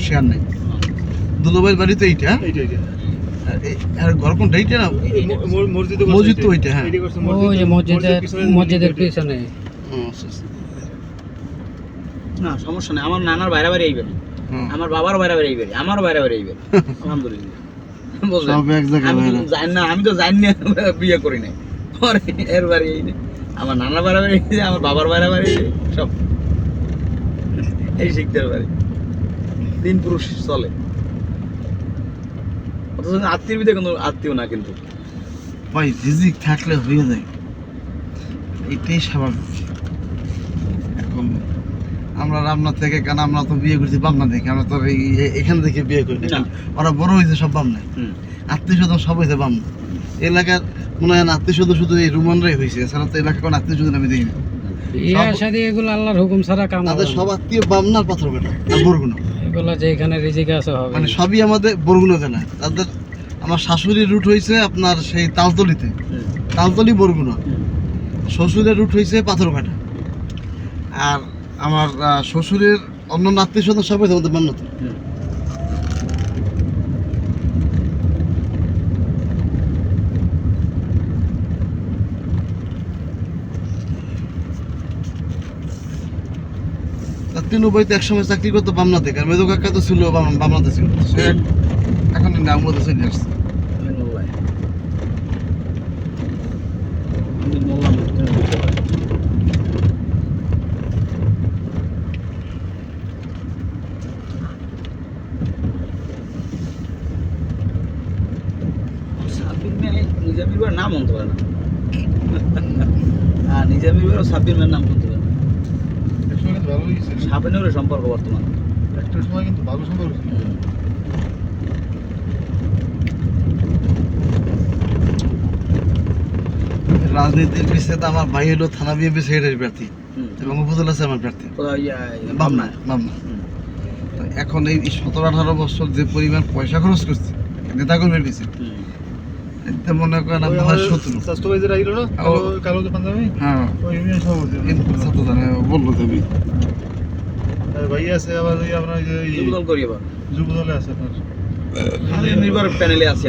Share নেই। দুলাভাইয়ের বাড়ি তো এইটা, আর ঘর কোনটা এইটা না? মসজিদ তো ওইটা। হ্যাঁ, ওই যে মসজিদের পিছনে। না সমস্যা নেই, আমার নানার বাইরে বাইরে এইবেন, আমার বাবার বাইরে বাইরে এইবেন, আমারও বাইরে বাইরে এইবেন, আলহামদুলিল্লাহ। সব এক জায়গায়। আমি তো জানি না, বিয়ে করি নাই, এর বাড়ি এই নেই, আমার নানার বাইরে বাইরে আমার বাবার বাইরে বাইরে সব এই শিখতে পারি। 3 পুরুষ চলে, অথচ আত্মীয় বিদে কোনো আত্মীয় না, কিন্তু ভাই রিজিক থাকলে হয়ে যায়, এটাই স্বাভাবিক। এখন আমরা রামনাথ থেকে, কেন আমরা তো বিয়ে করছি বামনা থেকে, আমরা তো এখান থেকে বিয়ে করি না। ওরা বড় হয়েছে সব বামনায়, আত্মীয় স্বজন সব হয়েছে বামনা। এলাকার মনে হয় আত্মীয় স্বজন শুধু এই রুমানরাই হয়েছে, এছাড়া তো এলাকার কোনো আত্মীয় স্বজন আমি দেখি না। এগুলো আল্লাহর হুকুম ছাড়া কাম তাদের সব আত্মীয় বামনার পাথর বেটা আর বরগুনা, এগুলো যে এখানে রিজিক আছে হবে, মানে সবই আমাদের বরগুনা জেলা। তাদের আমার শাশুড়ির রুট হয়েছে আপনার সেই তালতলিতে, তালতলি বরগুনা। শ্বশুরের রুট হয়েছে পাথরঘাটা, আর আমার শ্বশুরের অন্য আত্মীয় স্বজন সব হয়েছে আমাদের বামনাতে। তিনুবাইতে একসময় চাকরি করতো বামনা থেকে, আর মেজো কাকা তো ছিল বামনাতে ছিল, সে এখন আমরাতে চলে আসছে। নিজামির বার নাম বলতে পারে না, হ্যাঁ নিজামির বার সাব্বির মেয়ের নাম বলতে পারে না। সাবিনের সম্পর্ক বর্তমান একটা সময় কিন্তু ভালো সম্পর্ক ছিল। রাজনীতির বিষয়ে তো আমার ভাই হলো থানা বিএনপি সেক্রেটারি প্রার্থী এবং উপজেলা চেয়ারম্যান প্রার্থী বামনা। তো এখন এই 17-18 বছর যে পরিমাণ পয়সা খরচ করছে নেতাকর্মীর পিছিয়ে, এতে মনে করেন আমার শত্রু। হ্যাঁ, বললো তুমি ভাই আছে আবার আপনার যুবদল করি, আবার যুবদলে আছে আপনার প্যানেলে আছে।